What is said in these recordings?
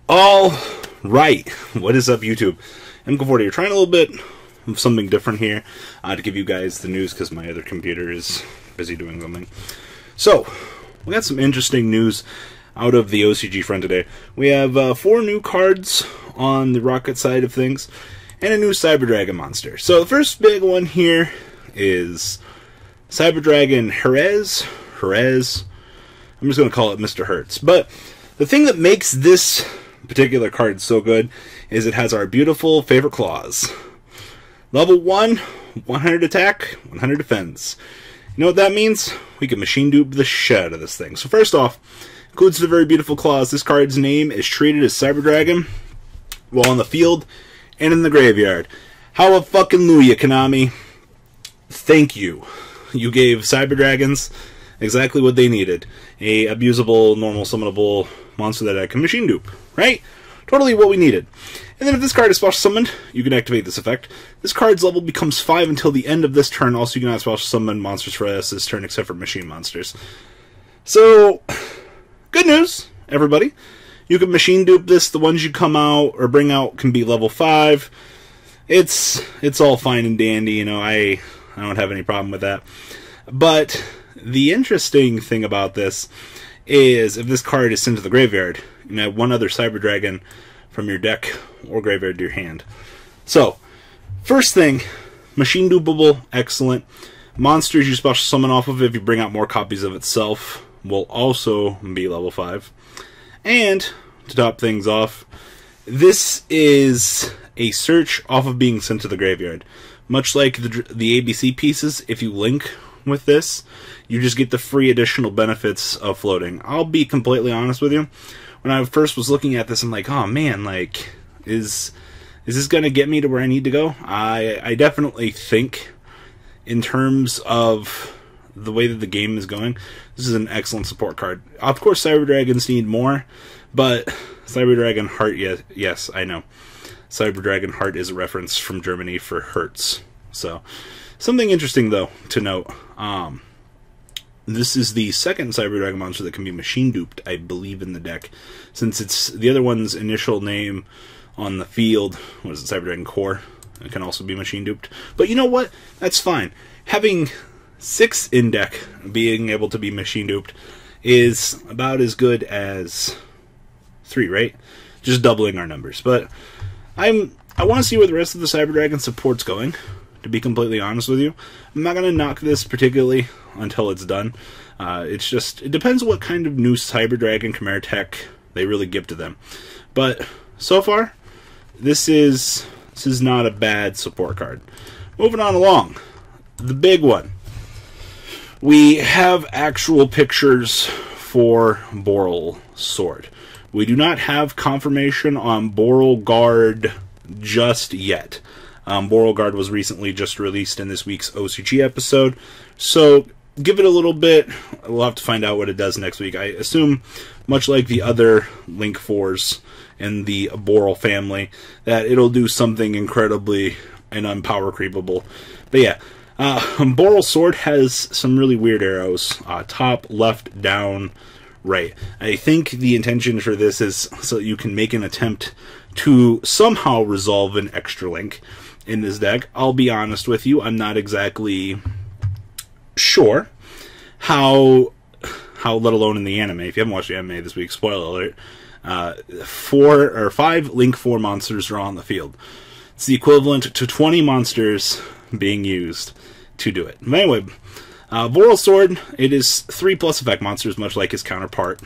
All right, what is up, YouTube? I'm looking forward to trying a little bit of something different here to give you guys the news because my other computer is busy doing something. So, we got some interesting news out of the OCG front today. We have 4 new cards on the Rocket side of things and a new Cyber Dragon monster. So the first big one here is Cyber Dragon Herez. I'm just going to call it Mr. Hertz. But the thing that makes this particular card so good is it has our beautiful favorite claws. Level 1, 100 attack, 100 defense. You know what that means? We can machine dupe the shit out of this thing. So first off, includes the very beautiful claws. This card's name is treated as Cyber Dragon while on the field and in the graveyard. How a fucking Luya, Konami. Thank you. You gave Cyber Dragons exactly what they needed. A abusable, normal, summonable monster that I can machine dupe. Right? Totally what we needed. And then if this card is special summoned, you can activate this effect. This card's level becomes 5 until the end of this turn. Also, you cannot special summon monsters for this turn except for machine monsters. So, good news, everybody. You can machine dupe this. The ones you come out or bring out can be level 5. It's all fine and dandy, you know. I don't have any problem with that. But the interesting thing about this is if this card is sent to the graveyard, you can add one other Cyber Dragon from your deck or graveyard to your hand. So, first thing, machine dupable, excellent. Monsters you special summon off of if you bring out more copies of itself will also be level 5. And, to top things off, this is a search off of being sent to the graveyard. Much like the ABC pieces, if you link with this, you just get the free additional benefits of floating. I'll be completely honest with you. When I first was looking at this, I'm like, oh man, like, is this going to get me to where I need to go? I definitely think, in terms of the way that the game is going, this is an excellent support card. Of course, Cyber Dragons need more, but Cyber Dragon Heart, yes, I know. Cyber Dragon Heart is a reference from Germany for Hertz. So, something interesting, though, to note. This is the second Cyber Dragon monster that can be machine duped, I believe, in the deck. Since it's the other one's initial name on the field, what is it, Cyber Dragon Core, it can also be machine duped. But you know what? That's fine. Having 6 in deck being able to be machine duped is about as good as 3, right? Just doubling our numbers. But I want to see where the rest of the Cyber Dragon support's going, to be completely honest with you. I'm not going to knock this particularly until it's done. It's just, it depends what kind of new Cyber Dragon Chimera tech they really give to them. But so far, this is not a bad support card. Moving on along, the big one. We have actual pictures for Boral Sword. We do not have confirmation on Boral Guard just yet. Boral Guard was recently just released in this week's OCG episode, so give it a little bit. We'll have to find out what it does next week. I assume, much like the other Link 4s in the Boral family, that it'll do something incredibly and unpower creepable. But yeah, Boral Sword has some really weird arrows. Top, left, down, right. I think the intention for this is so you can make an attempt to somehow resolve an extra link in this deck. I'll be honest with you, I'm not exactly sure how let alone in the anime. If you haven't watched the anime this week, spoiler alert, 4 or 5 Link 4 monsters are on the field. It's the equivalent to 20 monsters being used to do it. But anyway, Boral Sword, it is 3+ effect monsters, much like his counterpart.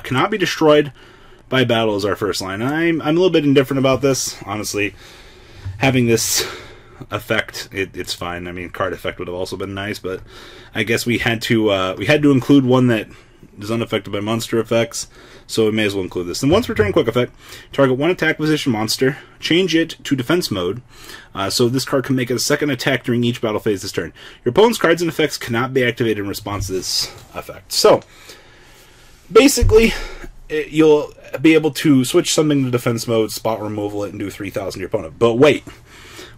Cannot be destroyed by battle is our first line. I'm a little bit indifferent about this, honestly. Having this effect, it's fine. I mean, card effect would have also been nice, but I guess we had to include one that is unaffected by monster effects, so we may as well include this. And once per turn, quick effect, target 1 attack position monster, change it to defense mode, so this card can make a second attack during each battle phase this turn. Your opponent's cards and effects cannot be activated in response to this effect. So, basically, you'll be able to switch something to defense mode, spot removal it, and do 3,000 to your opponent. But wait.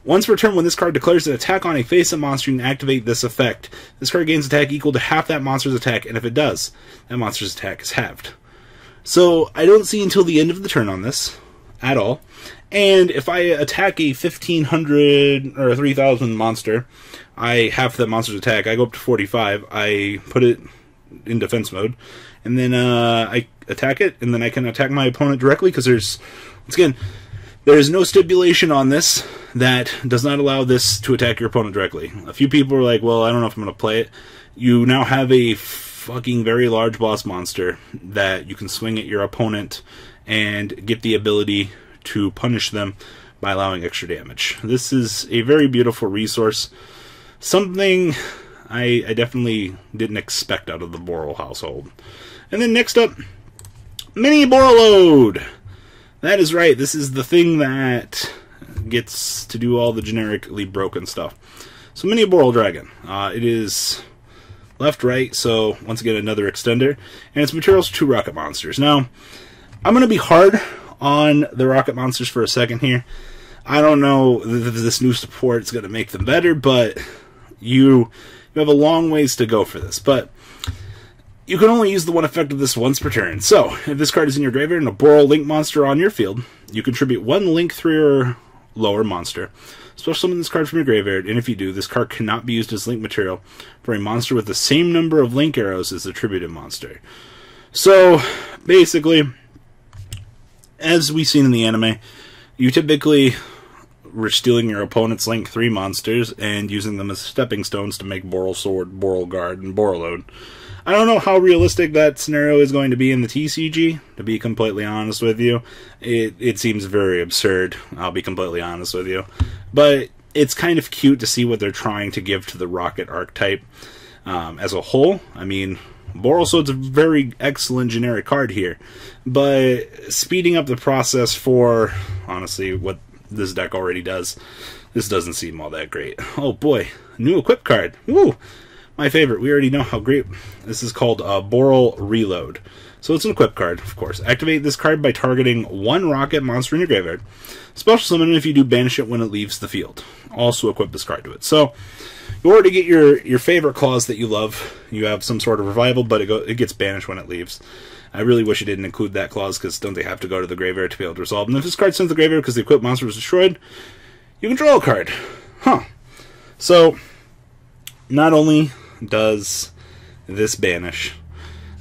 Once per turn, when this card declares an attack on a face-up monster, you can activate this effect. This card gains attack equal to half that monster's attack, and if it does, that monster's attack is halved. So I don't see until the end of the turn on this at all. And if I attack a 1500 or a 3000 monster, I have that monster's attack. I go up to 45. I put it in defense mode, and then I attack it, and then I can attack my opponent directly, because there's, once again, there is no stipulation on this that does not allow this to attack your opponent directly. A few people are like, well, I don't know if I'm going to play it. You now have a fucking very large boss monster that you can swing at your opponent and get the ability to punish them by allowing extra damage. This is a very beautiful resource. Something I definitely didn't expect out of the Boral household. And then next up, Mini Borload. That is right, this is the thing that gets to do all the generically broken stuff. So Mini Boral Dragon. It is left, right, so once again another extender. And its materials are 2 rocket monsters. Now, I'm going to be hard on the rocket monsters for a second here. I don't know if this new support is going to make them better, but you have a long ways to go for this. But you can only use the one effect of this once per turn. So, if this card is in your graveyard and a Boral Link monster on your field, you contribute 1 Link 3 or lower monster. Special summon this card from your graveyard, and if you do, this card cannot be used as Link material for a monster with the same number of Link arrows as the attributed monster. So, basically, as we've seen in the anime, you typically were stealing your opponent's Link 3 monsters and using them as stepping stones to make Boral Sword, Boral Guard, and Borload. I don't know how realistic that scenario is going to be in the TCG, to be completely honest with you. It seems very absurd, I'll be completely honest with you. But it's kind of cute to see what they're trying to give to the Rocket archetype as a whole. I mean, Boral Sword's a very excellent generic card here, but speeding up the process for, honestly, what this deck already does, this doesn't seem all that great. Oh boy, new equip card. Woo! My favorite. We already know how great. This is called Boral Reload. So it's an equip card, of course. Activate this card by targeting 1 rocket monster in your graveyard. Special summon it if you do, banish it when it leaves the field. Also equip this card to it. So you already get your favorite clause that you love. You have some sort of revival, but it gets banished when it leaves. I really wish it didn't include that clause, because don't they have to go to the graveyard to be able to resolve? And if this card's sent to the graveyard because the equipped monster was destroyed, you can draw a card. Huh. So, not only does this banish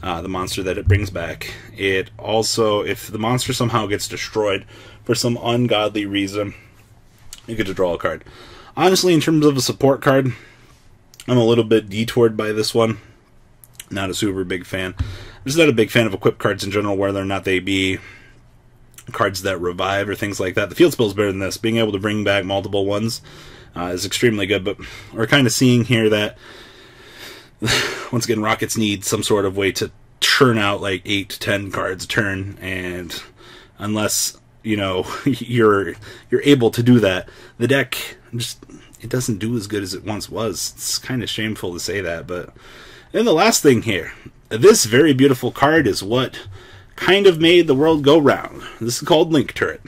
the monster that it brings back, it also, if the monster somehow gets destroyed for some ungodly reason, you get to draw a card. Honestly, in terms of a support card, I'm a little bit detoured by this one. Not a super big fan. I'm just not a big fan of equip cards in general, whether or not they be cards that revive or things like that. The field spell is better than this. Being able to bring back multiple ones is extremely good, but we're kind of seeing here that once again, Rockets need some sort of way to churn out like 8 to 10 cards a turn, and unless, you know, you're able to do that, the deck just, it doesn't do as good as it once was. It's kind of shameful to say that, but then the last thing here, this very beautiful card is what kind of made the world go round. This is called Link Turret.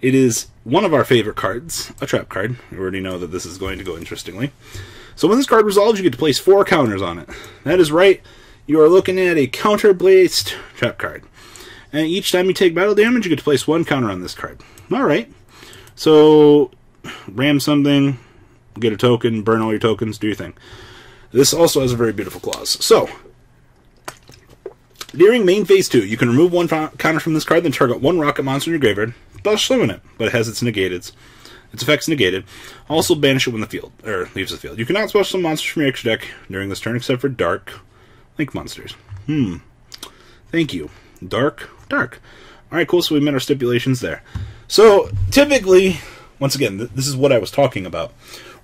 It is one of our favorite cards, a trap card. We already know that this is going to go interestingly. So when this card resolves, you get to place 4 counters on it. That is right, you are looking at a counter-based trap card. And each time you take battle damage, you get to place 1 counter on this card. Alright, so ram something, get a token, burn all your tokens, do your thing. This also has a very beautiful clause. So, during main phase 2, you can remove 1 counter from this card, then target 1 rocket monster in your graveyard. Special summon it, but it has its negated. Its effect's negated. Also banish it when the field, or leaves the field. You cannot special summon monsters from your extra deck during this turn except for dark Link monsters. Thank you. Dark. Alright, cool, so we met our stipulations there. So, typically, once again, this is what I was talking about.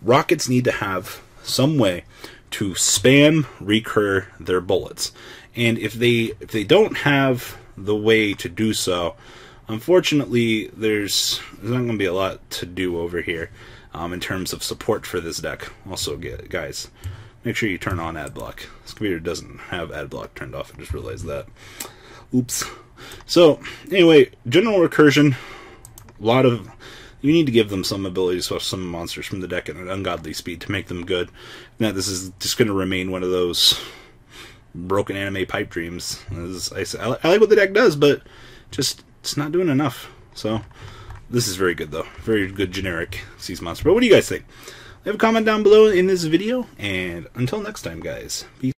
Rockets need to have some way to spam recur their bullets. And if they don't have the way to do so, unfortunately, there's not going to be a lot to do over here in terms of support for this deck. Also, guys, make sure you turn on ad block. This computer doesn't have ad block turned off. I just realized that. Oops. So, anyway, general recursion, you need to give them some ability to special summon monsters from the deck at an ungodly speed to make them good. Now, this is just going to remain one of those broken anime pipe dreams. As I like what the deck does, but just it's not doing enough. So this is very good, though. Very good generic Seas Monster. But what do you guys think? Leave a comment down below in this video, and until next time, guys, peace.